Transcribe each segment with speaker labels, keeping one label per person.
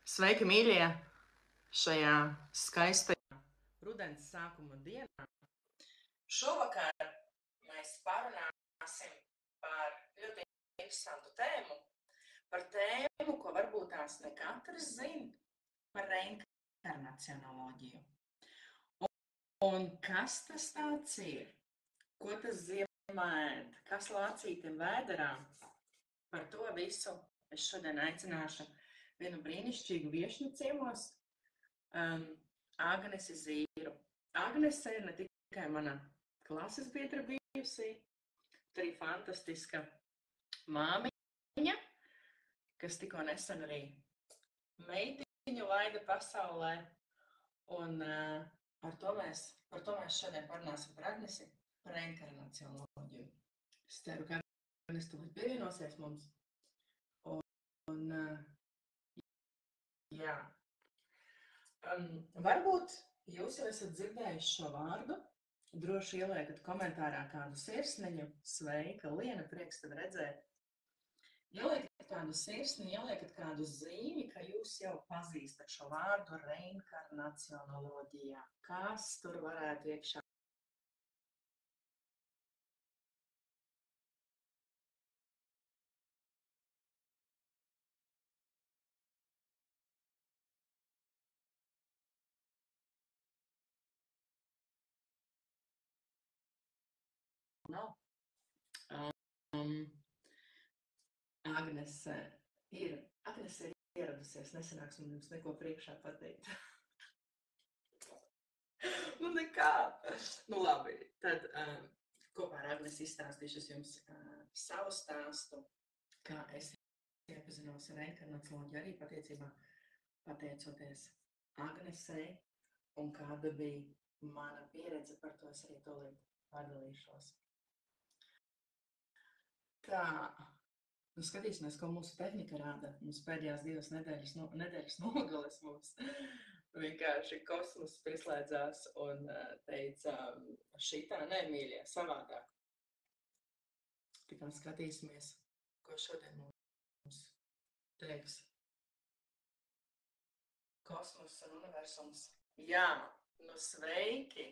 Speaker 1: Sveiki, mīļie! Šajā skaistajā rudens sākuma dienā. Šovakar mēs parunāsim par ļoti interesantu tēmu, par tēmu, ko varbūt tās ne katrs zina, par reinkarnacionoloģiju. Un kas tas tāds ir? Ko tas ziemēt? Kas lācītiem vēderā? Par to visu es šodien aicināšu vienu brīnišķīgu viešņu ciemos, Agnesi Zīru. Agnese ir ne tikai mana klases biedra bijusi, bet arī fantastiska māmiņa, kas tikko nesen arī meitiņu laida pasaulē. Un par to mēs šodien parunāsim par Agnesi, par reinkarnacionoloģiju. Es ceru, ka Agnese tūlīt pievienosies mums. Jā. Varbūt jūs jau esat dzirdējuši šo vārdu. Droši ieliekat komentārā kādu sirsniņu. Sveika, Liena, prieks tev redzēt. Ieliekat kādu sirsniņu, ieliekat kādu zīmi, ka jūs jau pazīstat šo vārdu reinkarnacionoloģijā. Kas tur varētu iekšā? Agnese ir ieradusies, nesanāks man jums neko priekšā pateikt. Nu nekā. Nu labi, tad kopā ar Agnesi izstāstīšu jums savu stāstu, kā es iepazinos ar reinkarnacionoloģiju arī patiecībā pateicoties Agnesei un kāda bija mana pieredze, par to es arī tūlīt padalīšos. Tā, nu skatīsimies, ko mūsu tehnika rāda. Mums pēdējās 2 nedēļas nogales mums vienkārši kosmos pieslēdzās un teica, šitā nemīļie, savādāk. Tikai skatīsimies, ko šodien mums teiks kosmos un universums. Jā, nu sveiki,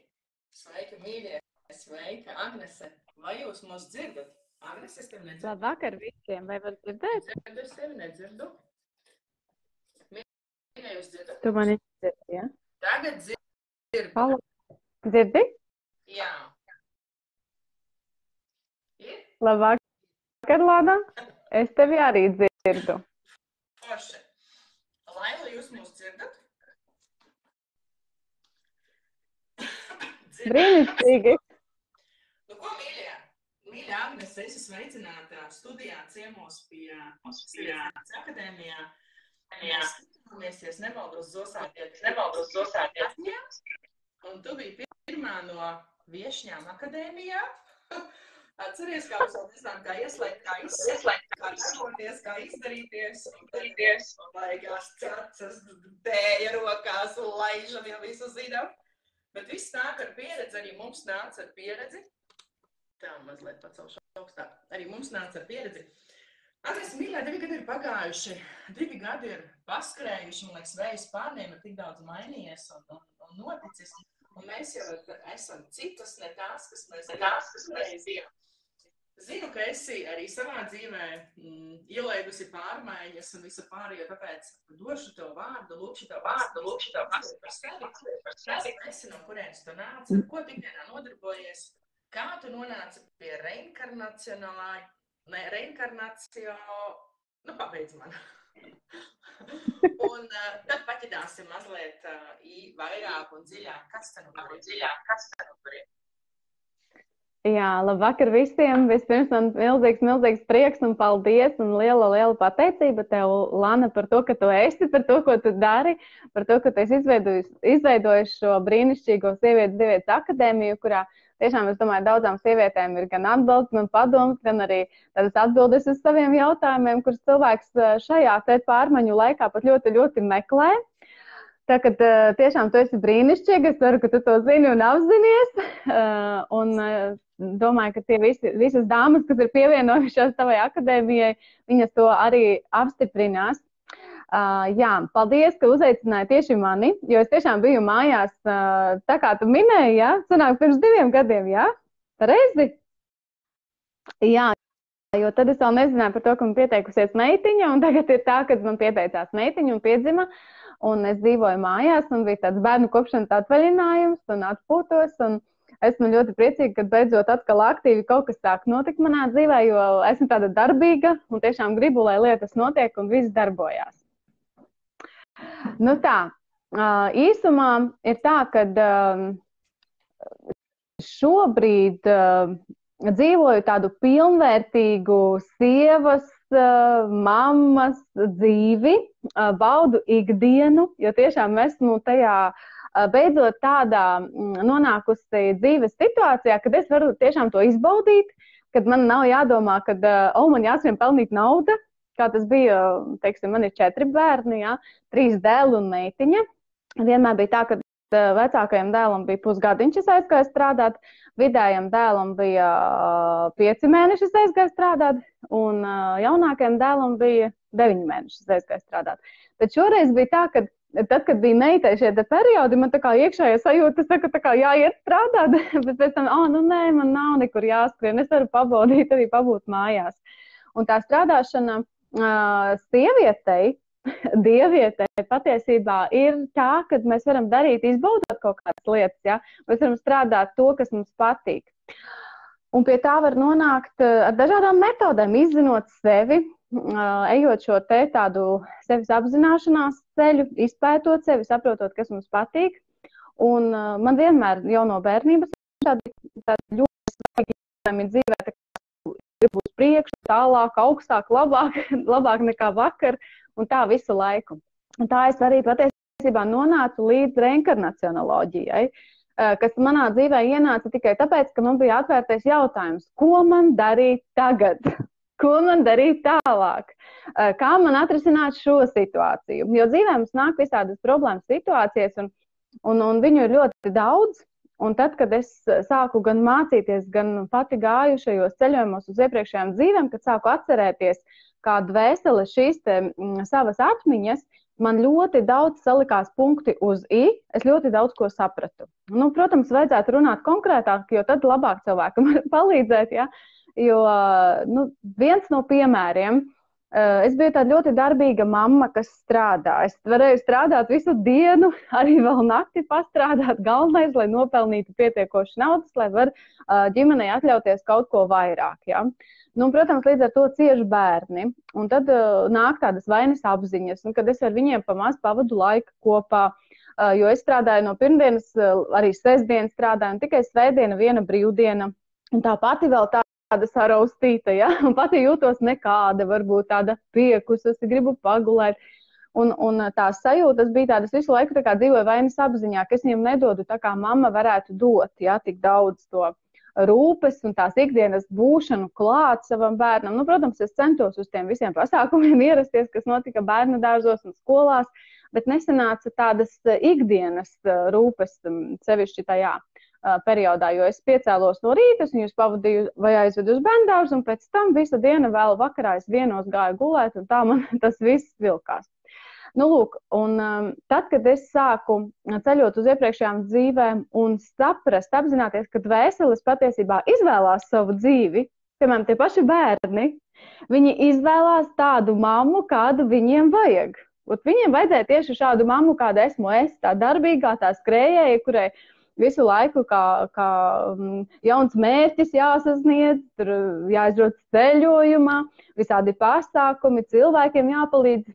Speaker 1: sveiki mīļie, sveika Agnese, vai jūs mūs dzirdat? Agnes, es tevi nedzirdu.
Speaker 2: Labvakar visiem, vai var dzirdēt?
Speaker 1: Es tevi nedzirdu. Mīļie, jūs dzirdat?
Speaker 2: Tu mani dzirdi, ja?
Speaker 1: Tagad dzirdu.
Speaker 2: Halo. Dzirdi?
Speaker 1: Jā. Ir?
Speaker 2: Labvakar, Lāna. Es tevi arī dzirdu.
Speaker 1: Forši. Laila, jūs mūs dzirdat?
Speaker 2: Brīnišķīgi.
Speaker 1: Nu, ko, mīļie? Mīļa Agnes, esi sveicināta studijā ciemos pie Sirds akadēmijā. Mēs skatāmies, ja nemaldos Zosāties. Un tu biji pirmā no viešņām akadēmijā. Atceries, kā mēs vēl nezinām, kā ieslēgt, kā darboties, kā izdarīties. Baigās cacas, tēja rokās un laižam, jau visu zinām. Bet viss nāk ar pieredzi, arī mums nāca ar pieredzi. Tā, mazliet pacelšu augstāk. Arī mums nāca ar pieredzi. Agnes, mīļā, 2 gadi ir pagājuši. 2 gadi ir paskrējuši, man liekas, vējas pārniem ir tik daudz mainījies un noticis. Un mēs jau esam citas, ne tās, kas mēs bijām. Zinu, ka esi arī savā dzīvē ielēgusi pārmaiņas un visu pārējo, tāpēc došu tev vārdu, lūkšu tev pastāstīt par sevi. Kas esi, no kurienes tu nāc, ar ko ikdienā nodarbojies? Kā tu nonāci pie nu pabeidz man. Un tad paķidāsim mazliet vairāk un dziļāk, kas te nu tur ir.
Speaker 2: Jā, labvakar visiem. Vispirms man milzīgs prieks un paldies un liela pateicība tev, Lana, par to, ka tu esi, par to, ko tu dari, par to, ka tu esi izveidojis šo brīnišķīgo sievietes akadēmiju, kurā tiešām, es domāju, daudzām sievietēm ir gan atbalsts, gan padoms, gan arī tādas atbildes uz saviem jautājumiem, kurus cilvēks šajā te pārmaiņu laikā pat ļoti meklē. Tā, ka tiešām tu esi brīnišķīga, es ceru, ka tu to zini un apzinies. Un domāju, ka tie visas dāmas, kas ir pievienojušās tavai akadēmijai, viņas to arī apstiprinās. Jā, paldies, ka uzaicināji tieši mani, jo es tiešām biju mājās, tā kā tu minēji, jā, sanāk pirms 2 gadiem, jā? Pareizi? Jā, jo tad es vēl nezināju par to, ka man pieteikusies meitiņa, un tagad ir tā, ka man pieteicās meitiņa un piedzima, un es dzīvoju mājās, un bija tāds bērnu kopšanas atvaļinājums, un atpūtos, un esmu ļoti priecīga, ka beidzot atkal aktīvi kaut kas sāk notikt manā dzīvē, jo esmu tāda darbīga, un tiešām gribu, lai lietas notiek, un viss darbojās. Nu tā, īsumā ir tā, ka šobrīd dzīvoju tādu pilnvērtīgu sievas, mammas dzīvi, baudu ikdienu, jo tiešām esmu tajā beidzot tādā nonākusi dzīves situācijā, kad es varu tiešām to izbaudīt, kad man nav jādomā, kad man jāsvien pelnīt nauda, kā tas bija, teiksim, man ir 4 bērni, jā, 3 dēli un meitiņa. Vienmēr bija tā, ka vecākajam dēlam bija pusgadiņš, es aizgāju strādāt, vidējam dēlam bija 5 mēneši, es aizgāju strādāt, un jaunākajam dēlam bija 9 mēneši, es aizgāju strādāt. Bet šoreiz bija tā, ka tad, kad bija meitai šie periodi, man tā kā iekšējā sajūta, saka, tā kā jāiet strādāt, bet pēc tam, nu nē, man nav nekur jāskrien, es varu pabaudīt, arī pabūt mājās. Un tā strādāšana sievietei, dievietei patiesībā ir tā, ka mēs varam darīt, izbaudot kaut kādas lietas, ja? Mēs varam strādāt to, kas mums patīk. Un pie tā var nonākt ar dažādām metodēm, izzinot sevi, ejot šo tādu sevis apzināšanās ceļu, izpētot sevi, saprotot, kas mums patīk. Un man vienmēr jau no bērnības tādi ļoti svarīgi dzīvē, gribu uz priekšu, tālāk, augstāk, labāk nekā vakar, un tā visu laiku. Un tā es arī patiesībā nonācu līdz reinkarnacionoloģijai, kas manā dzīvē ienāca tikai tāpēc, ka man bija atvērtais jautājums, ko man darīt tagad? Ko man darīt tālāk? Kā man atrisināt šo situāciju? Jo dzīvē mums nāk visādas problēmas situācijas, un viņu ir ļoti daudz. Un tad, kad es sāku gan mācīties, gan pati gāju šajos ceļojumos uz iepriekšējām dzīvēm, kad sāku atcerēties, kā dvēsele šīs savas atmiņas, man ļoti daudz salikās punkti uz i, es ļoti daudz ko sapratu. Nu, protams, vajadzētu runāt konkrētāk, jo tad labāk cilvēkam var palīdzēt, ja? Jo viens no piemēriem, es biju tāda ļoti darbīga mamma, kas strādā. Es varēju strādāt visu dienu, arī vēl nakti pastrādāt. Galvenais, lai nopelnītu pietiekoši naudas, lai var ģimenei atļauties kaut ko vairāk. Ja? Nu, protams, līdz ar to cieši bērni. Un tad nāk tādas vainas apziņas, un kad es ar viņiem pamaz pavadu laiku kopā, jo es strādāju no pirmdienas, arī sestdienas strādāju, un tikai svētdiena viena brīvdiena. Un tā pati vēl tāda saraustīta, ja? Un pati jūtos nekāda, varbūt tāda piekusus, gribu pagulēt. Un tās sajūtas bija tādas visu laiku, tā kā dzīvoja vainas apziņā, ka es viņam nedodu tā kā mamma varētu dot, ja, tik daudz to rūpes un tās ikdienas būšanu klāt savam bērnam. Nu, protams, es centos uz tiem visiem pasākumiem ierasties, kas notika bērnu dārzos un skolās, bet nesanāca tādas ikdienas rūpes sevišķi tajā periodā, jo es piecēlos no rīta, viņus pavadīju vai aizvedu uz bērndārzu, un pēc tam visa diena vēl vakarā es vienos gāju gulēt, un tā man tas viss vilkās. Nu, lūk, un tad, kad es sāku ceļot uz iepriekšējām dzīvēm un saprast, apzināties, ka dvēseles patiesībā izvēlās savu dzīvi, piemēram, tie paši bērni, viņi izvēlās tādu mammu, kādu viņiem vajag. Un viņiem vajadzēja tieši šādu mammu, kāda esmu es, tā darbīgā, tā skrējēja, kurai visu laiku kā jauns mērķis jāsasniedz, tur jāizbrauc ceļojumā, visādi pasākumi, cilvēkiem jāpalīdz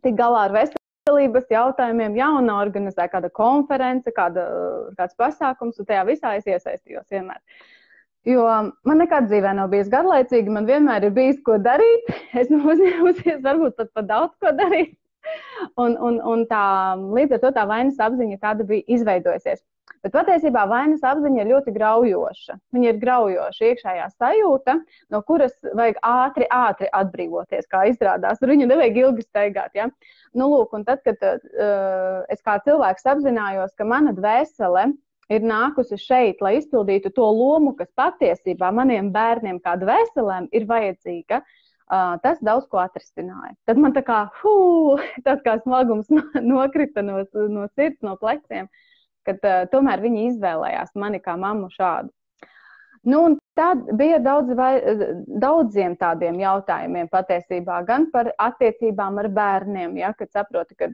Speaker 2: tik galā ar veselības jautājumiem, jāorganizē kāda konference, kāds pasākums, un tajā visā es iesaistījos vienmēr. Jo man nekad dzīvē nav bijis garlaicīgi, man vienmēr ir bijis ko darīt, esmu uzņēmusies varbūt pat daudz ko darīt, un tā, līdz ar to tā vainas apziņa tāda bija izveidojusies. Bet patiesībā vainas apziņa ir ļoti graujoša. Viņa ir graujoša iekšējā sajūta, no kuras vajag ātri atbrīvoties, kā izrādās. Tur viņu nevajag ilgi steigāt. Ja? Nu, lūk, un tad, kad es kā cilvēks apzinājos, ka mana dvēsele ir nākusi šeit, lai izpildītu to lomu, kas patiesībā maniem bērniem kā dvēselēm ir vajadzīga, Tas daudz ko atrisināja. Tad man tā kā, tāds kā smagums nokrita no sirds, no pleciem, kad tomēr viņi izvēlējās mani kā mammu šādu. Nu, un tad bija daudziem tādiem jautājumiem patiesībā, gan par attiecībām ar bērniem, ja, kad saproti, ka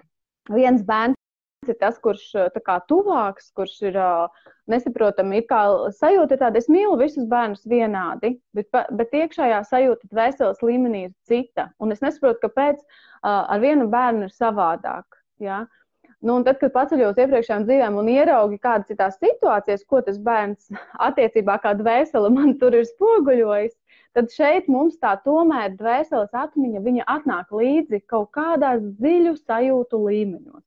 Speaker 2: viens bērns ir tas, kurš tā kā tuvāks, kurš ir nesaprotami, ir kā sajūta tāda, es mīlu visus bērnus vienādi, bet iekšējā sajūta dvēseles līmenī ir cita, un es nesaprotu, kāpēc ar vienu bērnu ir savādāk, ja. Nu, un tad, kad paceļos iepriekšējām dzīvēm un ieraugi kādas ir tās situācijas, ko tas bērns attiecībā kā dvēsele man tur ir spoguļojis, tad šeit mums tā tomēr dvēseles atmiņa, viņa atnāk līdzi kaut kādās dziļu sajūtu līmeņos.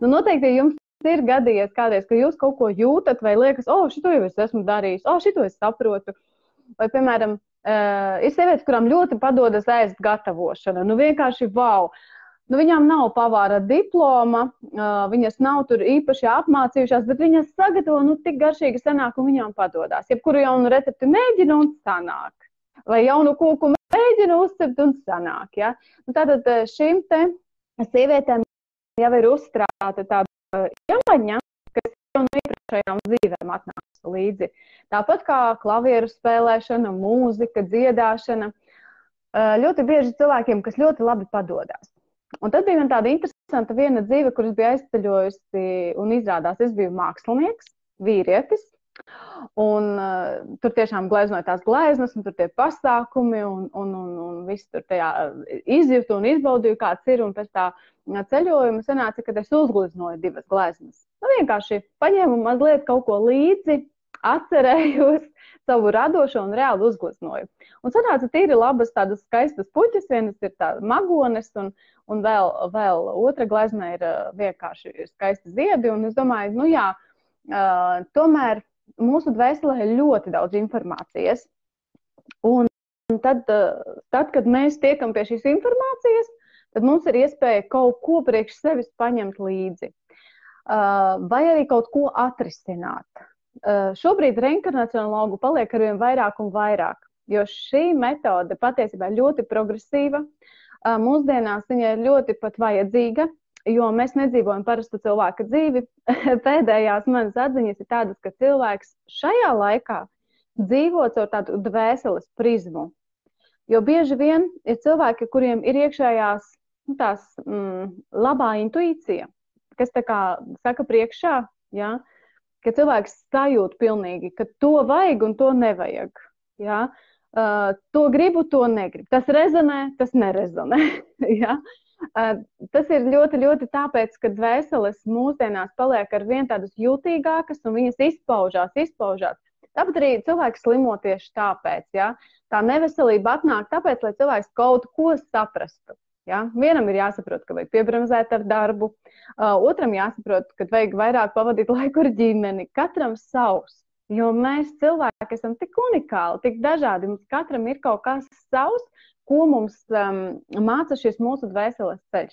Speaker 2: Nu, noteikti jums ir gadījies kādreiz, ka jūs kaut ko jūtat vai liekas, šito jau es esmu darījis, šito es saprotu. Vai, piemēram, ir sievietes, kurām ļoti padodas ēst gatavošana. Nu, vienkārši wow! Nu, viņām nav pavāra diploma, viņas nav tur īpaši apmācījušās, bet viņas sagatavo tik garšīgi sanāk un viņām padodās. Jebkuru jaunu recepti mēģina un sanāk. Vai jaunu kūku mēģina uzcept un sanāk. Ja? Nu, tātad šīm te sievietēm jau ir uzstrāta tāda iemaņa, kas jau no iepriekšējām dzīvēm atnāks līdzi. Tāpat kā klavieru spēlēšana, mūzika, dziedāšana. Ļoti bieži cilvēkiem, kas ļoti labi padodās. Un tad bija man tāda interesanta viena dzīve, kuras bija aizceļojusi un izrādās, es biju mākslinieks, vīrietis, un tur tiešām gleznoja tās gleznas, un tur tie pasākumi, un viss tur tajā izjūtu un izbaudīju, kāds ir, un pēc tā ceļojuma sanāca, kad es uzgleznoju 2 gleznas. Nu, vienkārši paņēmu mazliet kaut ko līdzi, atcerējos savu radošo un reāli uzgleznoju. Un sanāca tīri labas tādas skaistas puķas, vienas ir tā magones, un vēl otra glezna ir vienkārši skaisti ziedi, un es domāju, nu jā, tomēr mūsu dvēselē ir ļoti daudz informācijas, un tad, kad mēs tiekam pie šīs informācijas, tad mums ir iespēja kaut ko priekš sevis paņemt līdzi, vai arī kaut ko atrisināt. Šobrīd reinkarnacionologu paliek arvien vairāk un vairāk, jo šī metode patiesībā ir ļoti progresīva. Mūsdienās viņa ir ļoti pat vajadzīga, jo mēs nedzīvojam parastu cilvēka dzīvi. Pēdējās manas atziņas ir tādas, ka cilvēks šajā laikā dzīvo caur tādu dvēseles prizmu. Jo bieži vien ir cilvēki, kuriem ir iekšējās labā intuīcija, kas tā kā saka priekšā, ja? Ka cilvēks sajūt pilnīgi, ka to vajag un to nevajag. Ja? To gribu, to negribu. Tas rezonē, tas nerezonē. Ja? Tas ir ļoti, ļoti tāpēc, ka dvēseles mūsdienās paliek ar vien tādas jūtīgākas un viņas izpaužās. Tāpat arī cilvēks slimo tieši tāpēc. Ja? Tā neveselība atnāk tāpēc, lai cilvēks kaut ko saprastu. Ja? Vienam ir jāsaprot, ka vajag piebremzēt ar darbu, otram jāsaprot, ka vajag vairāk pavadīt laiku ar ģimeni, katram savs. Jo mēs cilvēki esam tik unikāli, tik dažādi, mums katram ir kaut kas savs, ko mums māca šis mūsu dvēseles ceļš.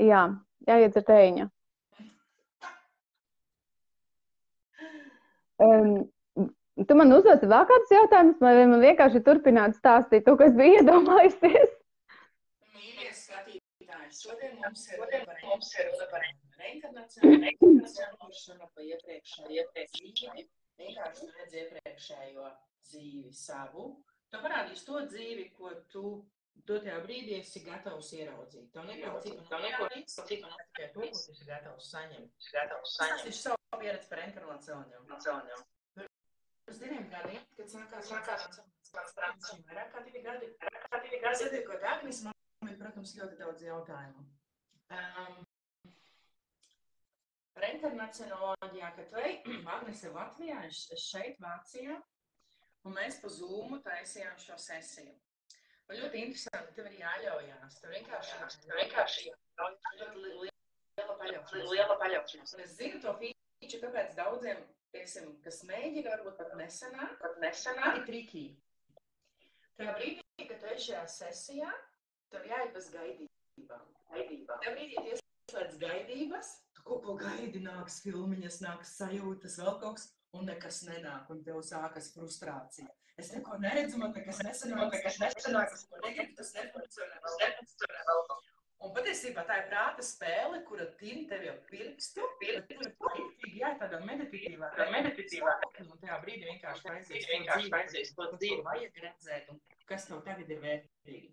Speaker 2: Jā, jāiedzer tējiņa. Tu man uzdod vēl kādus jautājumus, vai man vienkārši turpināt stāstīt to, kas bija iedomājusies?
Speaker 1: Šodien mums ir runa par reinkarnacionālu pa iepriekšējo dzīvi. Vienkārši tu redz iepriekšējo dzīvi savu. Tu parādīsi to dzīvi, ko tu dotajā brīdī esi gatavs ieraudzīt. Tev neko citu neparādīs, tikai to, ko tu esi gatavs saņemt. Tas ir savu pieredzi par reinkarnacionālu. Pirms 2 gadiem, kad sākās vairāk kā 2 gadi, satiekot Agnes, man ir, protams, ļoti daudz jautājumu. Reinkarnacionoloģijā, kad Agnes ir Latvijā, es šeit Vācijā, un mēs pa Zoomu taisījām šo sesiju. Un ļoti interesanti, tev ir jāļaujās. Tev vienkārši liela paļaušanās. Un es zinu to fīču, kāpēc daudziem, teiksim, kas mēģina, varbūt pat nesanāk, ir trikī. Tajā brīdī, kad tu esi šajā sesijā, tev jāiet bez gaidībām. Tev brīdī ieslēdz gaidības, tu kaut ko gaidi, nāks filmiņas, nāks sajūtas, vēl kaut kas, un nekas nenāk, un tev sākas frustrācija. es neko neredzu, man nekas nesanāks, ko negribu, tas nefunkcionē vēl. Un patiesībā tā ir prāta spēle, kura tīri tev jau pirkstu, bet kura patītīgi, jā, tādā meditatīvā. Un tajā brīdī vienkārši aizies to dzīvi, vajag redzēt, un kas tev tagad ir vērtīgi.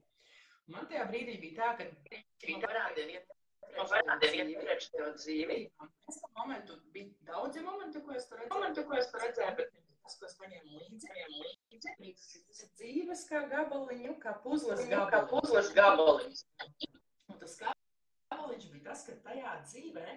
Speaker 1: Man tajā brīdī bija tā, ka man parādīja iepriekš tev dzīvi. Es tam momentu, bija daudzi momenti, ko es tur redzēju, bet tas, ko es paņēmu līdzi, tas ir dzīves kā gabaliņu, kā puzles gabaliņu. Un tas gabaliņš bija tas, ka tajā dzīvē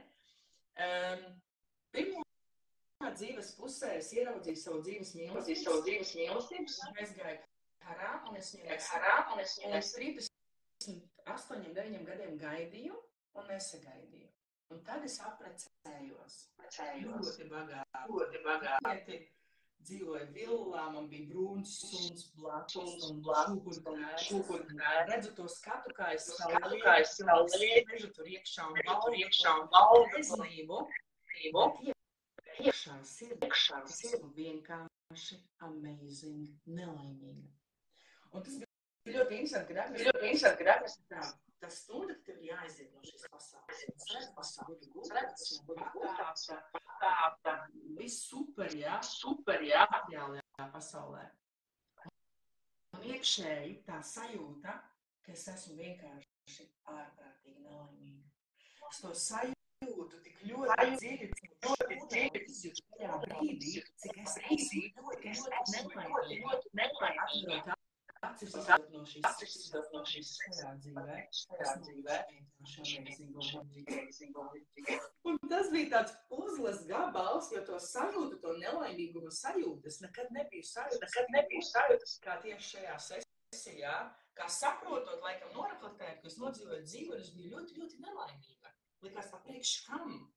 Speaker 1: pirmā dzīves pusē es ieraudzīju savu dzīves mīlestības. Es gāju harā, un es mīlēs 38, 9 gadiem gaidīju un nesagaidīju. Un tad es apprecējos. Ļoti bagāti. Dzīvoju villā, man bija brūns suns, blakus un šūkurknēs. Redzu to skatu, kā es liežu tur iekšā un valdu veselību. Iekšā sirds vienkārši amazing, nelaimīga. Un tas bija ļoti interesanti, kad atrast tā stunda, ka tev jāaiziet no šīs pasaules. Es redzu, tā viss super, jā, materiālajā pasaulē. Un iekšēji tā sajūta, ka es esmu vienkārši ārprātīgi nelaimīga. Es to sajūtu tik ļoti dziļi, tajā brīdī, cik es esmu ļoti nelaimīga. Acis izdot no šīs šajā dzīvē. Un tas bija tāds puzles gabals, jo to sajūtu, to nelaimīguma sajūtu, es nekad nebiju sajūtas, kā tieši šajā sesijā, kā saprotot, laikam noreflektēt, ka es nodzīvoju dzīvi, un es biju ļoti, ļoti nelaimīga. Likās tā priekš kam?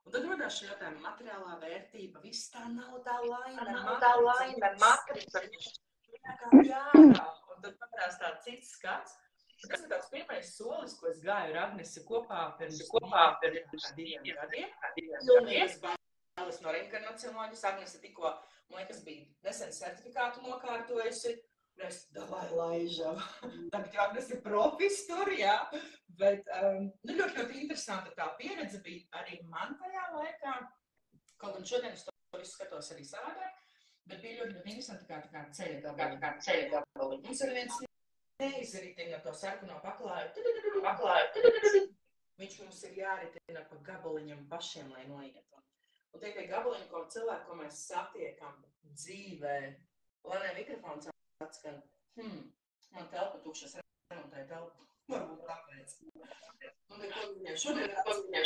Speaker 1: Un tad rodās šī jautājuma materiālā vērtība, viss tā nav tā laime, matrica. Jā, un tad paprās tāds cits skats. Tas ir tāds pirmais solis, ko es gāju ar Agnesi kopā pirms 2 gadiem. Pilnīgas bailes no reinkarnacionoloģijas. Agnese tikko, man liekas, bija nesen certifikātu nokārtojusi. Es davai laižam. Tagad jau Agnese ir profis tur, jā. Bet ļoti interesanta tā pieredze bija arī man tajā laikā. Kaut gan šodien es to visu skatos arī savādāk. Bet bija ļoti interesanti kā ceļa gabali. Mums ir viens neizritina to sarkano paklāju. Viņš mums ir jāritina pa gabaliņam pašiem, lai noiet. Un tie gabaliņi, ko cilvēki, ko mēs satiekam dzīvē, lai ne mikrofons atskan, man telpa tukšas remontē telpu. Varbūt tāpēc. Un ko viņiem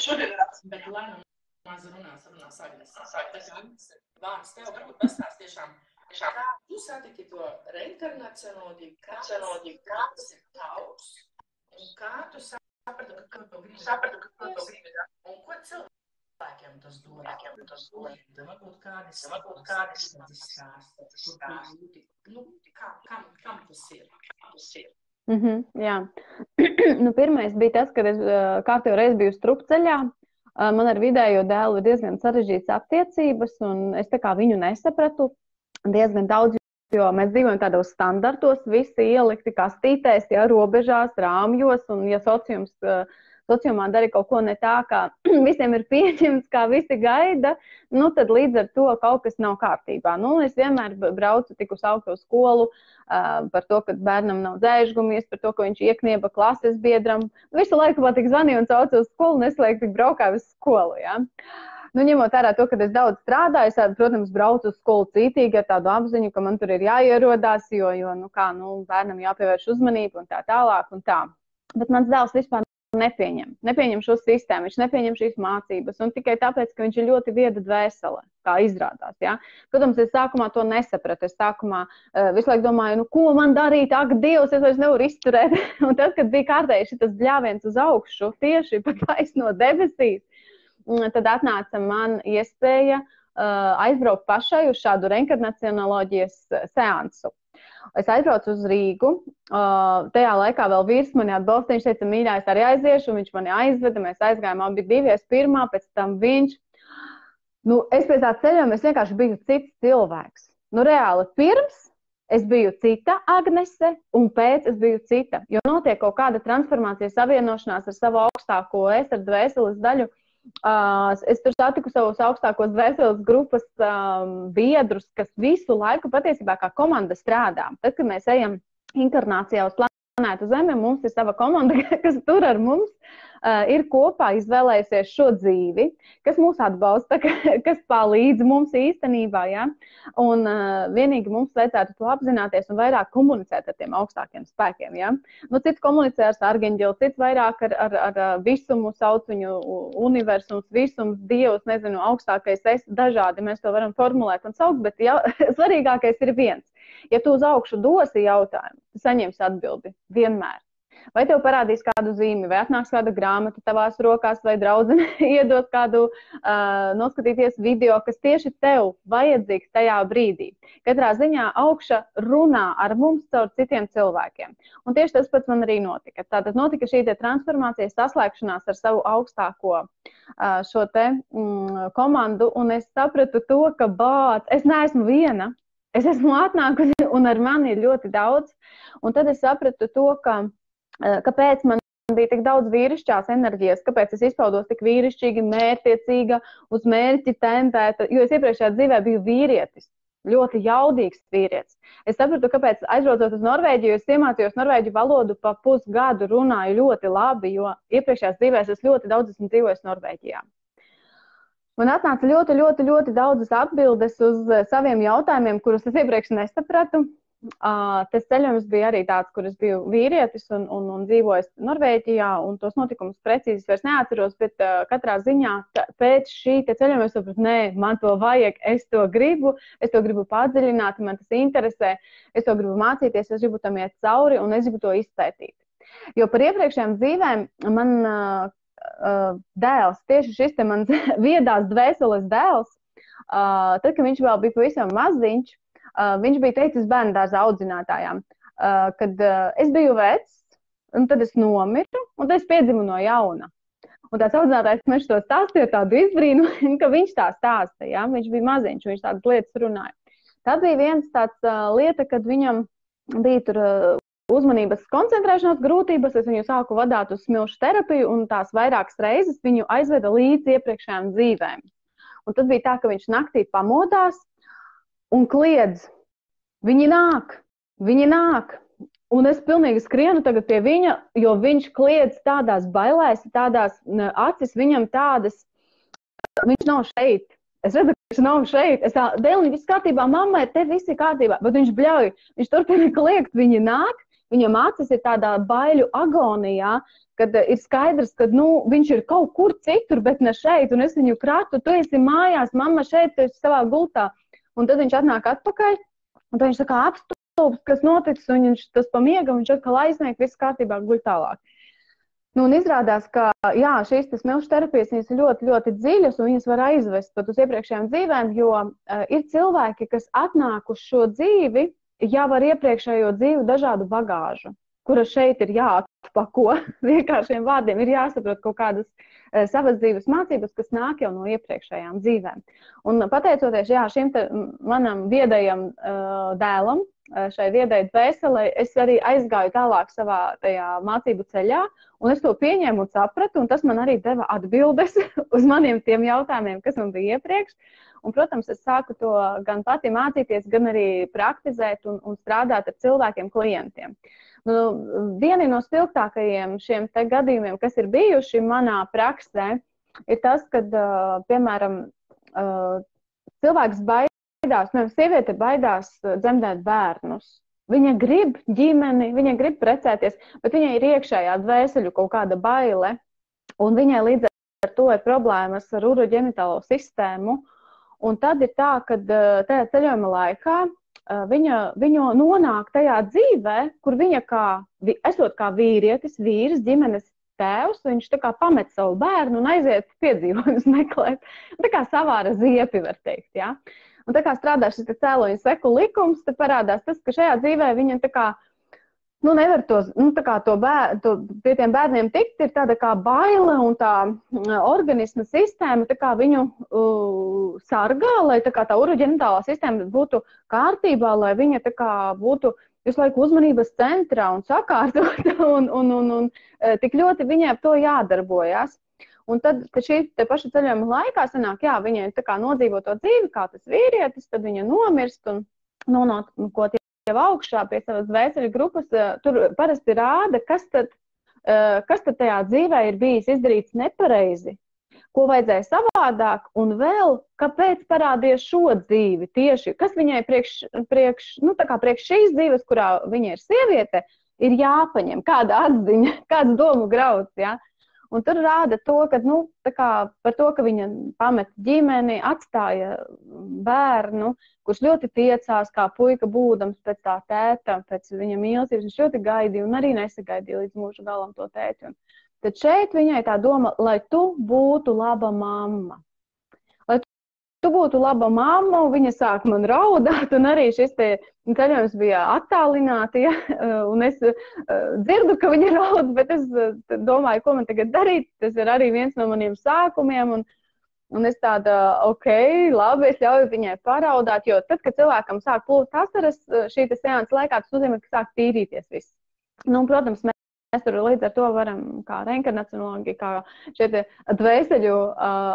Speaker 1: šodien bet lai nu maz runās Agnes. Vārds tev varbūt pastāst tiešām, kā tu satiki to reinkarnacionoloģiju, kāds ir tavs, un kā tu sapratu, ka to gribi, un ko cilvēkiem tas dod, varbūt kādi stāsti, kam tas ir?
Speaker 2: Jā. Pirmais bija tas, kad es kārtējo reizi biju strupceļā. Man ar vidējo dēlu ir diezgan sarežģītas attiecības, un es tā kā viņu nesapratu diezgan daudz, jo mēs dzīvojam tādos standartos, visi ielikti kastītēs, ja, robežās, rāmjos, un ja sociumā dara kaut ko ne tā, kā visiem ir pieņemts, kā visi gaida, tad līdz ar to kaut kas nav kārtībā. Es vienmēr braucu tik uz augsto skolu par to, ka bērnam nav dzēžgumies, par to, ka viņš ieknieba klases biedram. Visu laiku man tik zvanīja un sauca uz skolu, un es tik braukāju uz skolu, ja. Ņemot vērā to, ka es daudz strādāju, es, protams, braucu uz skolu cītīgi ar tādu apziņu, ka man tur ir jāierodās, jo bērnam jāpievērš uzmanība un tā tālāk un tā. Bet mans dēls vispār nepieņem šo sistēmu, viņš nepieņem šīs mācības, un tikai tāpēc, ka viņš ir ļoti vieda dvēsele, kā izrādās, ja. Protams, es sākumā to nesapratu, es sākumā visu laiku domāju, ko man darīt, ak, Dievs, es vairs nevaru izturēt, un tad, kad bija kārtēji šitas bļāviens uz augšu, tieši pat no debesīs, tad atnāca man iespēja aizbraukt pašai uz šādu reinkarnacionoloģijas seansu. Es aizbraucu uz Rīgu, tajā laikā vēl vīrs mani atbalstīja, viņš teica, mīļā, es arī aiziešu, un viņš mani aizveda, mēs aizgājām abi divi, es pirmā, pēc tam viņš. Es pēc tā ceļojuma, es vienkārši biju cits cilvēks. Reāli, pirms es biju cita Agnese, un pēc es biju cita. Jo notiek kaut kāda transformācija, savienošanās ar savu augstāko es, ar dvēseles daļu. Es tur satiku savus augstākos dvēseles grupas biedrus, kas visu laiku patiesībā kā komanda strādā. Tad, kad mēs ejam inkarnācijā uz planētu Zeme, mums ir sava komanda, kas tur ar mums ir kopā izvēlējusies šo dzīvi, kas mūs atbalsta, kas palīdz mums īstenībā, ja? Un vienīgi mums vajadzētu to apzināties un vairāk komunicēt ar tiem augstākiem spēkiem, ja? Nu, cits komunicē ar argeņģeli, cits vairāk ar visumu, sauc viņu universums, visums, dievs, nezinu, augstākais es, dažādi mēs to varam formulēt un saukt, bet svarīgākais ir viens. Ja tu uz augšu dosi jautājumu, tu saņemsi atbildi vienmēr. Vai tev parādīs kādu zīmi, vai atnāks kāda grāmata tavās rokās, vai draudzene iedot kādu, noskatīties video, kas tieši tev vajadzīgs tajā brīdī. Katrā ziņā augša runā ar mums caur citiem cilvēkiem. Un tieši tas pats man arī notika. Tātad notika šī transformācija, saslēgšanās ar savu augstāko šo te komandu, un es sapratu to, ka es neesmu viena, es esmu atnākusi, un ar mani ir ļoti daudz. Un tad es sapratu to, kāpēc man bija tik daudz vīrišķās enerģijas, kāpēc es izpaudos tik vīrišķīgi, mērķtiecīga, uz mērķi tendēta, jo es iepriekšējā dzīvē biju vīrietis, ļoti jaudīgs vīrietis. Es sapratu, kāpēc aizbraucot uz Norvēģiju, es iemācījos norvēģu valodu pa pusgadu, runāju ļoti labi, jo iepriekšējās dzīvēs es ļoti daudz esmu dzīvojis Norvēģijā. Man atnāca ļoti daudzas atbildes uz saviem jautājumiem, kurus es iepriekš nesapratu. Tas ceļojums bija arī tāds, kur es biju vīrietis un dzīvojis Norvēģijā, un tos notikumus precīzi vairs neatceros, bet katrā ziņā pēc šī ceļojuma es sapratu, nē, man to vajag, es to gribu padziļināt, man tas interesē, es to gribu mācīties, es gribu tam iet cauri un es gribu to izpētīt. Jo par iepriekšējām dzīvēm man dēls, tieši šis te mans viedās dvēseles dēls, tad, kad viņš vēl bija pavisam maziņš, viņš bija teicis bērndārza audzinātājām, kad es biju vecs, un tad es nomiru, un tad es piedzimu no jauna. Un tās audzinātājs man to stāstīja tādu izbrīnu, ka viņš tā stāsta, ja? Viņš bija maziņš, viņš tādas lietas runāja. Tad bija viens tāds lieta, kad viņam bija tur uzmanības koncentrēšanās grūtības, es viņu sāku vadāt uz smilšu terapiju, un tās vairākas reizes viņu aizveda līdz iepriekšējām dzīvēm. Un tad bija tā, ka viņš naktī pamodās, un kliedz, viņi nāk, un es pilnīgi skrienu tagad pie viņa, jo viņš kliedz tādās bailēs, tādās acis viņam tādas, viņš nav šeit, es redzu, ka viņš nav šeit, es tā, Dēliņ, viss kārtībā, mamma, te viss ir kārtībā, bet viņš bļauj, viņš turpina kliegt, viņi nāk, viņam acis ir tādā baiļu agonijā, kad ir skaidrs, ka, viņš ir kaut kur citur, bet ne šeit, un es viņu kratu, tu esi mājās, mamma šeit, tu esi savā gultā. Un tad viņš atnāk atpakaļ, un tad viņš tā kā apstulbs, kas noticis, un viņš tas pamiega, un viņš atkal aizniek, viss kārtībā guļ tālāk. Un izrādās, ka, jā, šīs smilšu terapijas, viņas ir ļoti dziļas, un viņas var aizvest pat uz iepriekšējām dzīvēm, jo ir cilvēki, kas atnāk uz šo dzīvi, jau ar iepriekšējo dzīvi dažādu bagāžu, kura šeit ir jāatpako, vienkāršiem vārdiem ir jāsaprot kaut kādas savas dzīves mācības, kas nāk jau no iepriekšējām dzīvēm. Un pateicoties šim manam viedajam dēlam, šai viedai dvēselē, es arī aizgāju tālāk savā tajā mācību ceļā, un es to pieņēmu un sapratu, un tas man arī deva atbildes uz maniem tiem jautājumiem, kas man bija iepriekš. Un, protams, es sāku to gan pati mācīties, gan arī praktizēt un strādāt ar cilvēkiem, klientiem. Vieni no spilgtākajiem šiem te gadījumiem, kas ir bijuši manā praksē, ir tas, kad, piemēram, cilvēks baidās, sieviete baidās dzemdēt bērnus. Viņa grib ģimeni, viņa grib precēties, bet viņai ir iekšējā dvēseļu kaut kāda baile, un viņai līdz ar to ir problēmas ar uroģenitālo sistēmu. Un tad ir tā, ka tajā ceļojuma laikā viņa nonāk tajā dzīvē, kur viņa esot kā vīrietis, vīrs, ģimenes tēvs, viņš tā kā pamet savu bērnu un aiziet piedzīvojumus meklēt. Tā kā savāra ziepi, var teikt, ja? Un tā kā strādā šis cēloņu seku likums, te parādās tas, ka šajā dzīvē viņa tā kā nevar pie tiem bērniem tikt, ir tāda kā baile un tā organisma sistēma, tā kā viņu sargā, lai tā urogenitālā sistēma būtu kārtībā, lai viņa tā kā būtu visu laiku uzmanības centrā un sakārtota un tik ļoti viņai to jādarbojas. Un tad šī te paša ceļojuma laikā sanāk, jā, viņai tā kā nodzīvo to dzīvi, kā tas vīrietis, tad viņa nomirst un nonāk, ko jau augšā pie savas dvēseli grupas, tur parasti rāda, kas tad tajā dzīvē ir bijis izdarīts nepareizi, ko vajadzēja savādāk, un vēl, kāpēc parādījies šo dzīvi tieši, kas viņai priekš šīs dzīves, kurā viņa ir sieviete, ir jāpaņem, kāda atziņa, kāds domu grauds, ja? Un tur rāda to, ka, par to, ka viņa pamet ģimeni, atstāja bērnu, kurš ļoti tiecās, kā puika būdams pēc tā tēta, pēc viņa mīlestības, viņš ļoti gaidīja un arī nesagaidīja līdz mūža galam to tēti. Tad šeit viņai tā doma, lai tu būtu laba mamma. Lai tu būtu laba mamma, un viņa sāk man raudāt, un arī šis te ceļojums bija attālināti, ja? Un es dzirdu, ka viņa raud, bet es domāju, ko man tagad darīt. Tas ir arī viens no maniem sākumiem, un es tāda, ok, labi, es ļauju viņai paraudāt, jo tad, kad cilvēkam sāk plūst asaras, šī seanses laikā, tas nozīmē, ka sāk tīrīties viss. Nu, protams, mēs tur līdz ar to varam, kā reinkarnacionologi, kā šie dvēseļu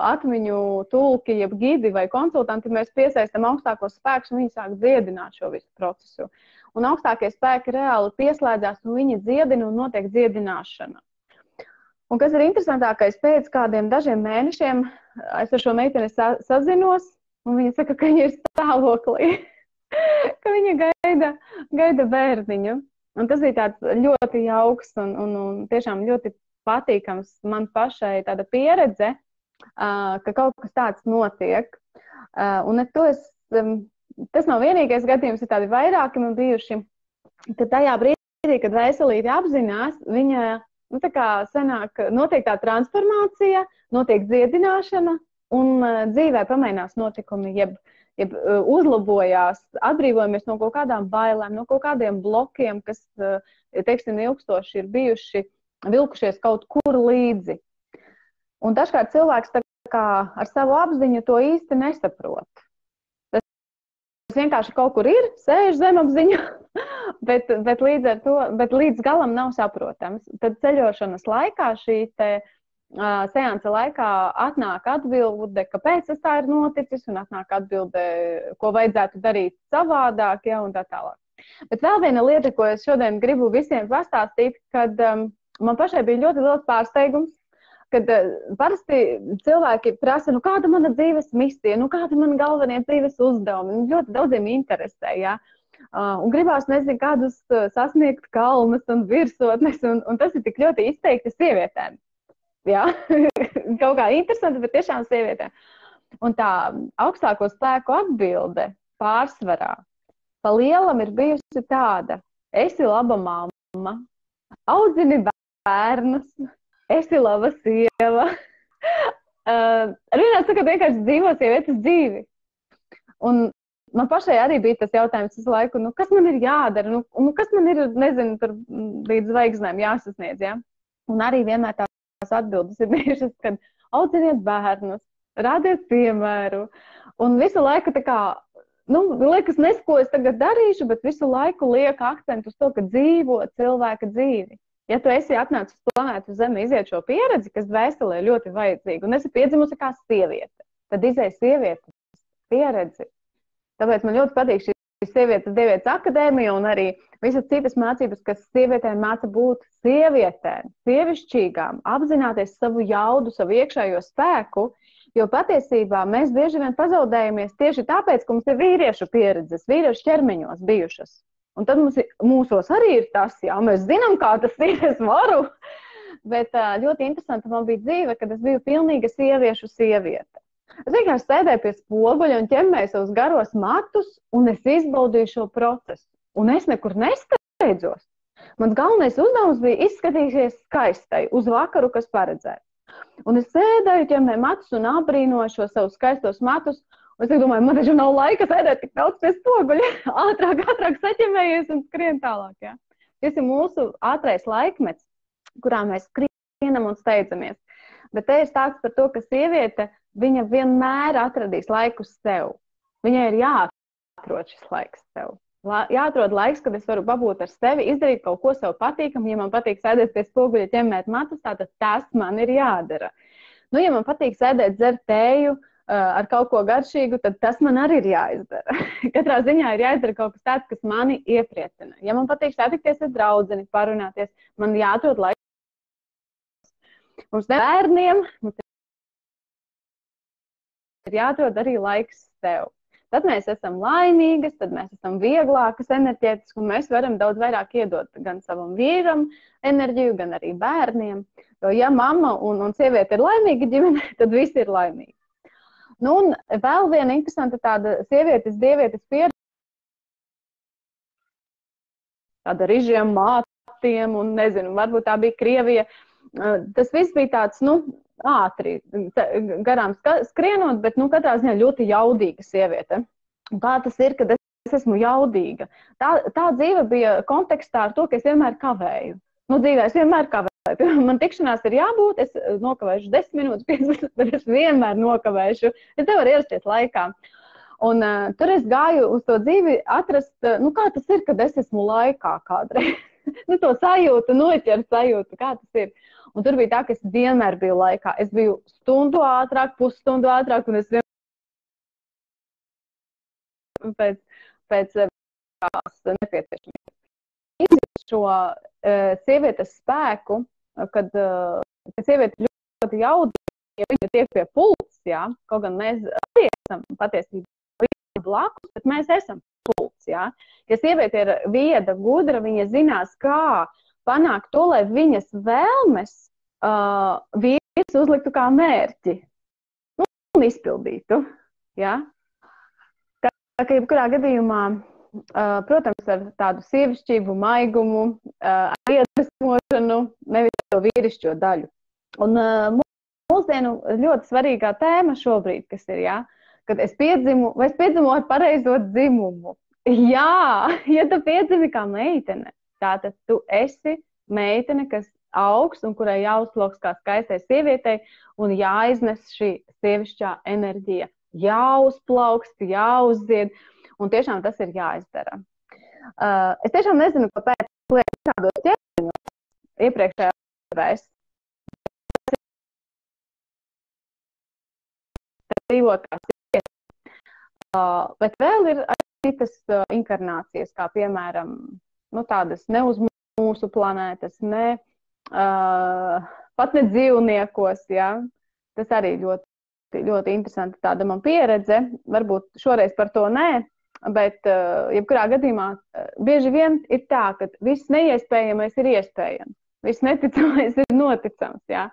Speaker 2: atmiņu tulki, jeb gidi vai konsultanti, mēs piesaistam augstākos spēkus un viņi sāk dziedināt šo visu procesu. Un augstākie spēki reāli pieslēdzās un viņi dziedina un notiek dziedināšana. Un kas ir interesantākais, pēc kādiem dažiem mēnešiem es ar šo meiteni sazinos, un viņa saka, ka viņa ir stāvoklī, ka viņa gaida bērniņu. Un tas bija tāds ļoti jauks un tiešām ļoti patīkams man pašai tāda pieredze, ka kaut kas tāds notiek. Un tas nav vienīgais gadījums, ir tādi vairāki man bijuši, ka tajā brīdī, kad veselīte apzinās, viņa tā kā sanāk, notiek tā transformācija, notiek dziedināšana un dzīvē pamainās notikumi, jeb uzlabojās, atbrīvojamies no kaut kādām bailēm, no kaut kādiem blokiem, kas, teiksim, ilgstoši ir bijuši, vilkušies kaut kur līdzi. Un dažkārt cilvēks tā kā ar savu apziņu to īsti nesaprot. Tas vienkārši kaut kur ir, sēž zemapziņā, bet līdz galam nav saprotams. Tad ceļošanas laikā šī seansa laikā atnāk atbilde, kāpēc tas tā ir noticis, un atnāk atbilde, ko vajadzētu darīt savādāk, ja, un tā tālāk. Bet vēl viena lieta, ko es šodien gribu visiem pastāstīt, kad man pašai bija ļoti liels pārsteigums, kad parasti cilvēki prasa, kāda mana dzīves misija, kāda mana galvenie dzīves uzdevumi, ļoti daudziem interesē, ja. Un gribās, nezinu, kādus sasniegt kalnus un virsotnes, un tas ir tik ļoti izteikti sievietēm. Jā, kaut kā interesanti, bet tiešām sievietē. Un tā augstāko spēku atbilde pārsvarā pa lielam ir bijusi tāda: esi laba mamma, audzini bērnus, esi laba sieva. Vienā saka, vienkārši dzīvo sievietes dzīvi. Un man pašai arī bija tas jautājums visu laiku, kas man ir jādara, kas man ir, nezinu, tur līdz zvaigznēm jāsasniedz, ja? Un arī vienmēr tās atbildes ir bijušas, kad audziniet bērnus, rādiet piemēru, un visu laiku tā kā, liekas, nes, ko es tagad darīšu, bet visu laiku liek akcentu uz to, ka dzīvo cilvēka dzīvi. Ja tu esi atnācis uz planētu Zemi iziet šo pieredzi, kas dvēselē ļoti vajadzīga, un esi piedzimusi kā sieviete, tad izēj sievietes pieredzi. Tāpēc man ļoti patīk šī sievietes akadēmija un arī visas citas mācības, kas sievietēm māca būt sievietēm, sievišķīgām, apzināties savu jaudu, savu iekšējo spēku, jo patiesībā mēs bieži vien pazaudējamies tieši tāpēc, ka mums ir vīriešu pieredzes, vīriešu ķermeņos bijušas. Un tad mūsos arī ir tas, jā, mēs zinām, kā tas ir, es varu. Bet ļoti interesanti man bija dzīve, kad es biju pilnīga sieviešu sieviete. Es vienkārši sēdēju pie spoguļa un ķemmēju savus garos matus, un es izbaudīju šo procesu. Un es nekur nesteidzos. Mans galvenais uzdevums bija izskatīties skaistai uz vakaru, kas paredzēts. Un es sēdēju, ķemmēju matus un abrīnoju šo savus skaistos matus. Un es domāju, man taču nav laika sēdēt tik daudz pie spoguļa. Ātrāk saķemmējies un skrien tālāk. Ja? Šis ir mūsu ātrais laikmets, kurā mēs skrienam un steidzamies. Bet te ir stāsts par to, ka sieviete, viņa vienmēr atradīs laiku sev. Viņai ir jāatrod šis laiks sev. Jāatrod laiks, kad es varu pabūt ar sevi, izdarīt kaut ko sev patīkam. Ja man patīk sēdēt pie spoguļa, ķemmēt matus, tātad tas man ir jādara. Nu, ja man patīk sēdēt, dzert tēju ar kaut ko garšīgu, tad tas man arī ir jāizdara. Katrā ziņā ir jāizdara kaut kas tāds, kas mani iepriecina. Ja man patīk satikties ar draudzeni, parunāties, man jāatrod laiks. Mums bērniem ir jāatrod arī laiks sev. Tad mēs esam laimīgas, tad mēs esam vieglākas enerģētiski, un mēs varam daudz vairāk iedot gan savam vīram enerģiju, gan arī bērniem. Jo ja mamma un sieviete ir laimīga ģimene, tad visi ir laimīgi. Nu, un vēl viena interesanta tāda dievietes pieredze, tāda rižiem, mātiem, un nezinu, varbūt tā bija Krievija. Tas viss bija tāds, ātri, garām skrienot, bet, katrā ziņā ļoti jaudīga sieviete. Un kā tas ir, kad es esmu jaudīga? Tā dzīve bija kontekstā ar to, ka es vienmēr kavēju. Dzīvē es vienmēr kavēju. Man tikšanās ir jābūt, es nokavēšu 10 minūtes, 15, bet es vienmēr nokavēšu. Es nevaru ierasties laikā. Un tur es gāju uz to dzīvi atrast, kā tas ir, kad es esmu laikā kādreiz. To sajūtu, noķer sajūtu, kā tas ir. Un tur bija tā, ka es vienmēr biju laikā. Es biju stundu ātrāk, pusstundu ātrāk, un es vienmēr pēc nepieciešamības. Šo sievietes spēku, kad sieviete ļoti jaudīga, ja viņa tiek pie pults, jā, kaut gan mēs arī esam patiesībā blakus, bet mēs esam pults, jā. Ja sieviete ir vieda, gudra, viņa zinās, kā panākt to, lai viņas vēlmes vīrs uzliktu kā mērķi un izpildītu, jā. Tā kā jebkurā gadījumā, protams, ar tādu sievišķību, maigumu, iedvesmošanu, nevis to vīrišķo daļu. Un mūsdienu ļoti svarīgā tēma šobrīd, kas ir, jā, kad es piedzimu ar pareizo dzimumu. Jā, ja tu piedzimi kā meitene, tātad tu esi meitene, kas augs un kurai jāuzplauks kā skaistai sievietei un jāiznes šī sievišķā enerģija. Jāuzplaukst, jāuzzied. Un tiešām tas ir jāizdara. Es tiešām nezinu, kāpēc liekas tādos ķēniņos iepriekšējā vēs. Dzīvot kā sieviete. Bet vēl ir citas inkarnācijas, kā piemēram, tādas ne uz mūsu planētas, pat ne dzīvniekos, jā. Tas arī ļoti interesanti tāda man pieredze. Varbūt šoreiz par to nē. Bet, jebkurā gadījumā, bieži vien ir tā, ka viss neiespējamais ir iespējams. Viss neticamais ir noticams, jā.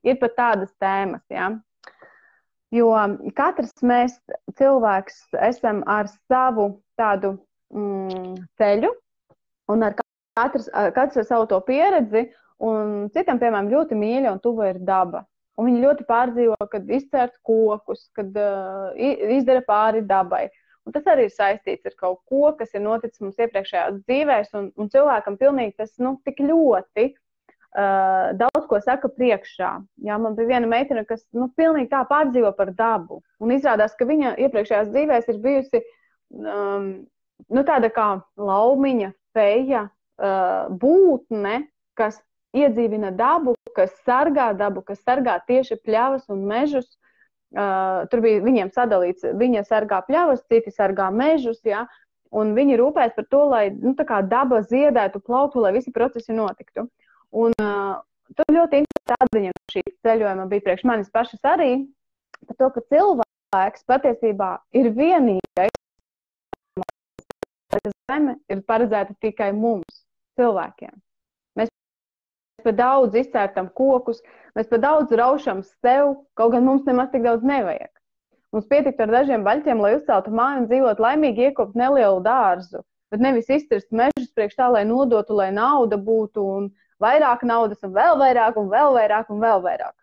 Speaker 2: Ir pat tādas tēmas, jā. Jo katrs mēs, cilvēks, esam ar savu tādu ceļu, un katrs ar savu to pieredzi, un citam, piemēram, ļoti mīļa un tuva ir daba. Un viņi ļoti pārdzīvo, kad izcērt kokus, kad izdara pāri dabai. Un tas arī ir saistīts ar kaut ko, kas ir noticis mums iepriekšējās dzīvēs, un cilvēkam pilnīgi tas, tik ļoti daudz ko saka priekšā. Jā, man bija viena meitene, kas, pilnīgi tā pārdzīvo par dabu. Un izrādās, ka viņa iepriekšējās dzīvēs ir bijusi, tāda kā laumiņa, feja, būtne, kas iedzīvina dabu, kas sargā tieši pļavas un mežus. Tur bija viņiem sadalīts, viņa sargā pļavas, citi sargā mežus, jā, un viņi rūpēs par to, lai, tā kā daba ziedētu, plauktu, lai visi procesi notiktu. Un tur ļoti interesanti atziņa no šī ceļojuma bija priekš manis pašas arī, par to, ka cilvēks patiesībā ir vienīgais, ka zeme ir paredzēta tikai mums, cilvēkiem. Mēs par daudz izcērtam kokus, mēs par daudz raušam sev, kaut gan mums nemaz tik daudz nevajag. Mums pietiktu ar dažiem baļķiem, lai uzceltu māju un dzīvot laimīgi, iekopt nelielu dārzu, bet nevis izcirst mežus priekš tā, lai nodotu, lai nauda būtu un vairāk naudas un vēl vairāk un vēl vairāk un vēl vairāk.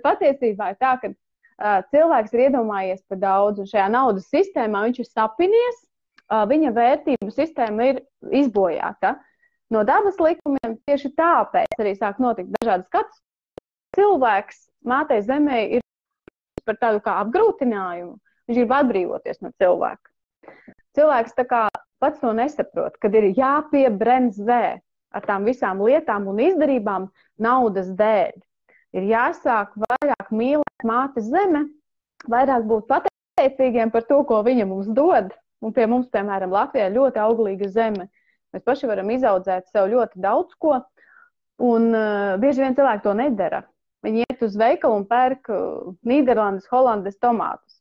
Speaker 2: Patiesībā ir tā, ka cilvēks ir iedomājies par daudz, un šajā naudas sistēmā viņš ir sapinies, viņa vērtību sistēma ir izbojāta. no dabas likumiem. Tieši tāpēc arī sāk notikt dažādas katastroфas. Cilvēks mātei zemē ir par tādu kā apgrūtinājumu. Viņš grib atbrīvoties no cilvēka. Cilvēks tā kā pats to nesaprot, kad ir jāpiebremzē ar tām visām lietām un izdarībām naudas dēļ. Ir jāsāk vairāk mīlēt mātes zeme, vairāk būt pateicīgiem par to, ko viņa mums dod. Un pie mums, piemēram, Latvijā ir ļoti auglīga zeme. Mēs paši varam izaudzēt sev ļoti daudz ko, un bieži vien cilvēki to nedara. Viņi iet uz veikalu un pērk Nīderlandes, Holandes tomātus.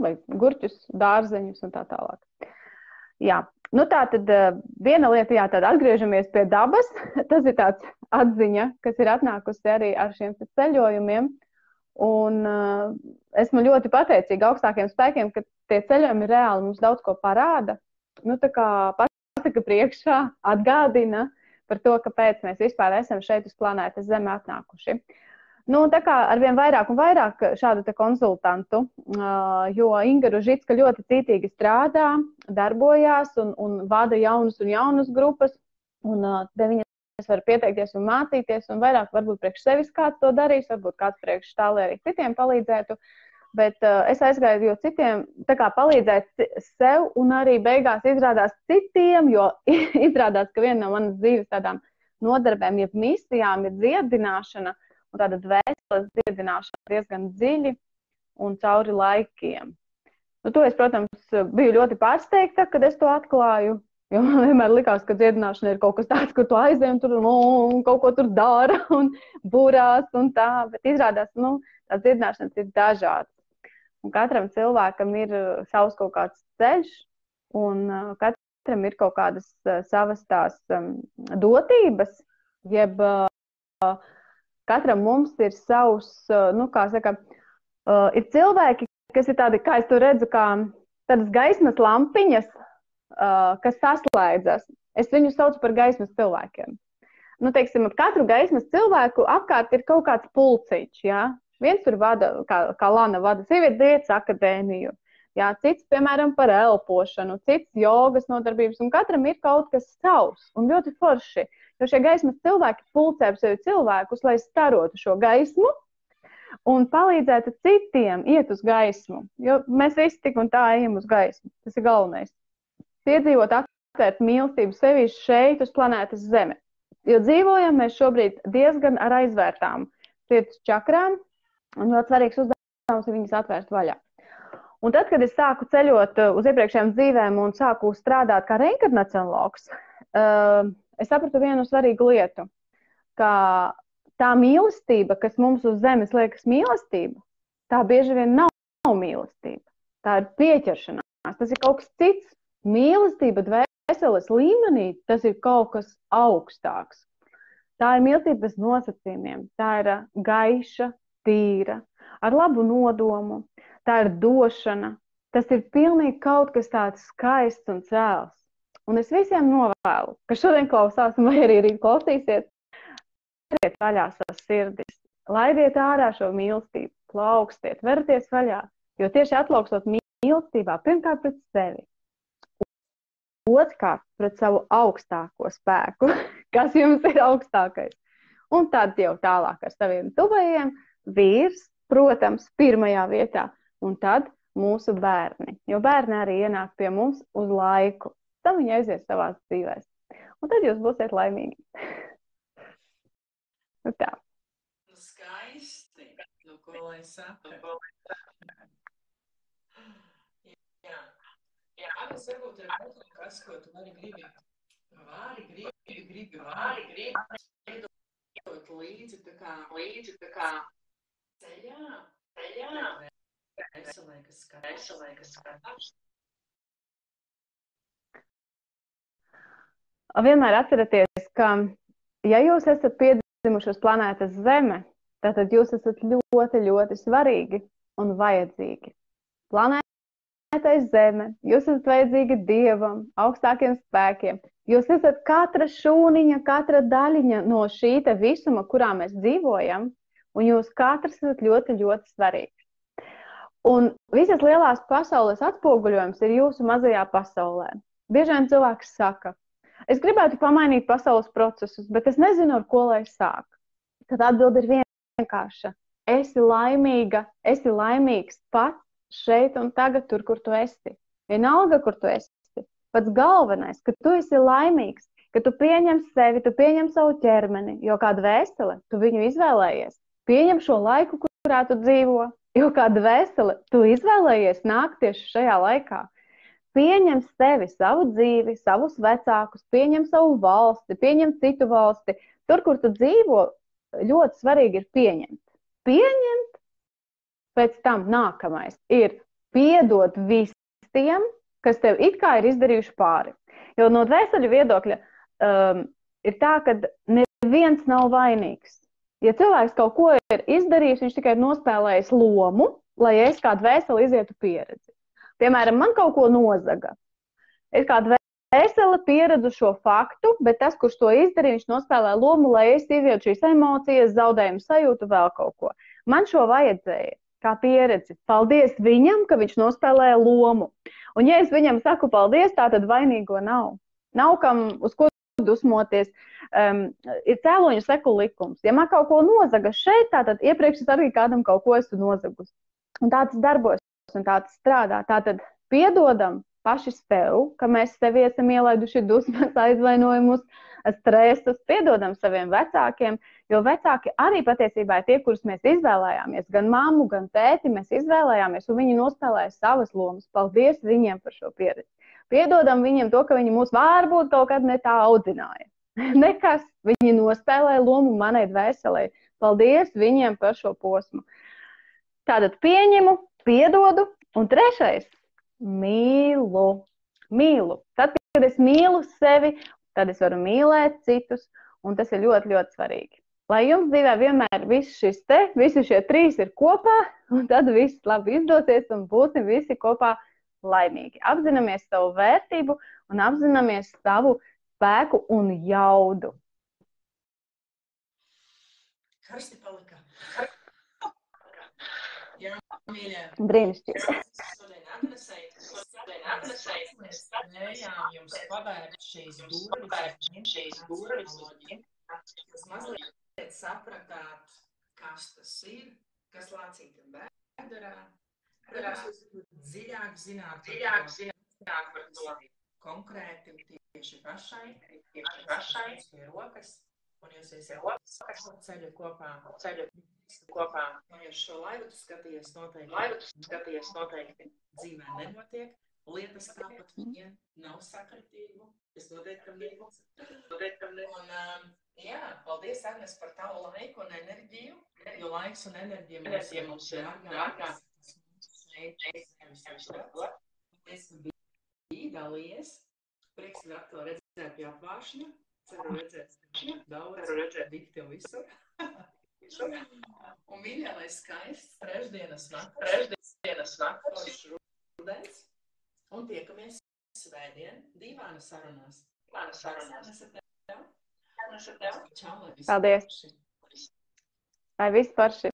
Speaker 2: Vai gurķus, dārzeņus un tā tālāk. Jā, tā tad viena lieta, tad atgriežamies pie dabas. Tas ir tāds atziņa, kas ir atnākusi arī ar šiem ceļojumiem. Un esmu ļoti pateicīga augstākiem spēkiem, ka tie ceļojumi reāli mums daudz ko parāda. Tā kā pasaka priekšā, atgādina par to, kāpēc mēs vispār esam šeit uz planētas Zeme atnākuši. Tā kā arvien vairāk un vairāk šādu te konsultantu, jo Inga Ružicka ļoti cītīgi strādā, darbojās un vada jaunas grupas, un te viņas var pieteikties un mācīties, un vairāk varbūt priekš sevis kāds to darīs, varbūt kāds priekš tā, lai arī citiem palīdzētu, bet es aizgāju, jo citiem tā kā palīdzēt sev, un arī beigās izrādās citiem, jo izrādās, ka viena no manas dzīves tādām nodarbēm, jeb misijām ir dziedināšana, un tāda dvēseles dziedināšana diezgan dziļi un cauri laikiem. To es, protams, biju ļoti pārsteigta, kad es to atklāju, jo man vienmēr likās, ka dziedināšana ir kaut kas tāds, kur tu aizej un tur kaut ko tur dara un burās un tā, bet izrādās, tās dziedināšanas ir dažādas. Un katram cilvēkam ir savs kaut kāds ceļš, un katram ir kaut kādas savas tās dotības, jeb katram mums ir savs, ir cilvēki, kas ir tādi, kā es to redzu, kā tādas gaismas lampiņas, kas saslēdzas. Es viņus saucu par gaismas cilvēkiem. Teiksim, ap katru gaismas cilvēku apkārt ir kaut kāds pulciņš, jā. Viens tur vada, kā Lana vada sievietes lietas akadēmiju, jā, cits, piemēram, par elpošanu, cits jogas nodarbības, un katram ir kaut kas savs, un ļoti forši. Jo šie gaismas cilvēki pulcē ap sevi cilvēkus, lai starotu šo gaismu un palīdzētu citiem iet uz gaismu. Jo mēs visi tik un tā ejam uz gaismu. Tas ir galvenais. Piedzīvot, atvērt mīlestību sevi šeit uz planētas Zeme. Jo dzīvojam mēs šobrīd diezgan ar aizvērtām sirds čakrām, un ļoti svarīgs uzdevums ir viņas atvērt vaļā. Un tad, kad es sāku ceļot uz iepriekšējām dzīvēm un sāku strādāt kā reinkarnacionologs, es sapratu vienu svarīgu lietu, ka tā mīlestība, kas mums uz zemes liekas mīlestība, tā bieži vien nav mīlestība. Tā ir pieķeršanās, tas ir kaut kas cits. Mīlestība dvēseles līmenī, tas ir kaut kas augstāks. Tā ir mīlestība bez nosacījumiem, tā ir gaiša, tīra, ar labu nodomu, tā ir došana, tas ir pilnīgi kaut kas tāds skaists un cēls. Un es visiem novēlu, ka šodien klausās, vai arī rīt klausīsiet, veriet vaļā savas sirdis, laidiet ārā šo mīlestību, plaukstiet, verieties vaļā, jo tieši atlaukstot mīlestībā, pirmkārt pret sevi, otrkārt pret savu augstāko spēku, kas jums ir augstākais. Un tad jau tālāk ar saviem tuvajiem, vīrs, protams, pirmajā vietā, un tad mūsu bērni. Jo bērni arī ienāk pie mums uz laiku. Tad viņi aizies savās dzīvēs. Un tad jūs būsiet laimīgi. Tā.
Speaker 1: Skaisti. Ko lai saka? Jā, tas varbūt ir kaut kas, ko tu arī gribi iedot līdzi, tā kā ceļā, veselīgas skatās.
Speaker 2: Vienmēr atceraties, ka ja jūs esat piedzimuši uz planētas Zeme, tad jūs esat ļoti, ļoti svarīgi un vajadzīgi. Planētai Zeme, jūs esat vajadzīgi Dievam, augstākiem spēkiem. Jūs esat katra šūniņa, katra daļiņa no šī te visuma, kurā mēs dzīvojam, un jūs katrs esat ļoti, ļoti svarīgs. Un visas lielās pasaules atspoguļojums ir jūsu mazajā pasaulē. Bieži vien cilvēks saka, Es gribētu pamainīt pasaules procesus, bet es nezinu, ar ko lai sāk. Tad atbilde ir vienkārša. Esi laimīga, esi laimīgs pats šeit un tagad, tur, kur tu esi. Vienalga, kur tu esi. Pats galvenais, ka tu esi laimīgs, ka tu pieņem sevi, tu pieņem savu ķermeni, jo kāda vēstule, tu viņu izvēlējies. Pieņem šo laiku, kurā tu dzīvo, jo kāda vēstule, tu izvēlējies nākt tieši šajā laikā. Pieņem sevi, savu dzīvi, savus vecākus, pieņem savu valsti, pieņem citu valsti. Tur, kur tu dzīvo, ļoti svarīgi ir pieņemt. Pieņemt, pēc tam nākamais ir piedot visiem, kas tev it kā ir izdarījuši pāri. Jo no dvēseļu viedokļa ir tā, ka neviens nav vainīgs. Ja cilvēks kaut ko ir izdarījis, viņš tikai ir nospēlējis lomu, lai es kā dvēseli izietu pieredzi. Piemēram, man kaut ko nozaga. Es kā dvēsele pieredzu šo faktu, bet tas, kurš to izdarīja, viņš nospēlē lomu, lai es izietu šīs emocijas, zaudējumu sajūtu, vēl kaut ko. Man šo vajadzēja kā pieredzi. Paldies viņam, ka viņš nospēlēja lomu. Un ja es viņam saku paldies, tā tad vainīgo nav. Nav kam uz ko dusmoties. Ir cēloņu seku likums. Ja man kaut ko nozaga šeit, tātad iepriekš es arī kādam kaut ko esmu nozagus. Un tā tas darbojas. Un tā tas strādā. Tātad piedodam paši sev, ka mēs sevi esam ielaiduši dusmas, aizvainojumus, stresus, piedodam saviem vecākiem, jo vecāki arī patiesībā ir tie, kurus mēs izvēlējāmies, gan mammu, gan tēti mēs izvēlējāmies, un viņi nospēlēja savas lomas. Paldies viņiem par šo pieredzi. Piedodam viņiem to, ka viņi mūs varbūt kaut kad ne tā audzināja. Nekas, viņi nospēlēja lomu manai dvēselē. Paldies viņiem par šo posmu. Tātad pieņemu, piedodu, un trešais – mīlu. Mīlu. Tad, kad es mīlu sevi, tad es varu mīlēt citus, un tas ir ļoti, ļoti svarīgi. Lai jums dzīvē vienmēr visi šie trīs ir kopā, un tad viss labi izdosies, un būsim visi kopā laimīgi. Apzināmies savu vērtību, un apzināmies savu spēku un jaudu.
Speaker 1: Karsti palika. Jā, mīļie.
Speaker 2: Brīnišķīgi.
Speaker 1: Šodien atnesēju, mēs spējām jums pavērt šīs durvis, jūs mazliet sapratāt, kas tas ir, kas lācīta bēdarā. Protams, jūs dziļāk zināt par to konkrēti tieši pašai pie rokas, un jūs esat ceļu kopā. Ja jūs šo laivu skaties noteikti dzīvē nenotiek, lietas tāpat vien nav sakritību, es noteikti un jā, paldies, Agnes, par tavu laiku un enerģiju, jo laiks un enerģija mums ir dārgāk. Paldies, ka biji dalījies, prieks ir atkal redzēt pie apvāršņa, ceru redzēt daudz, dikti un visur. Un mīļā, lai skaists trešdienas nakts, rudens, un tiekamies svētdien Dīvāna sarunās.
Speaker 2: Paldies! Lai viss parši!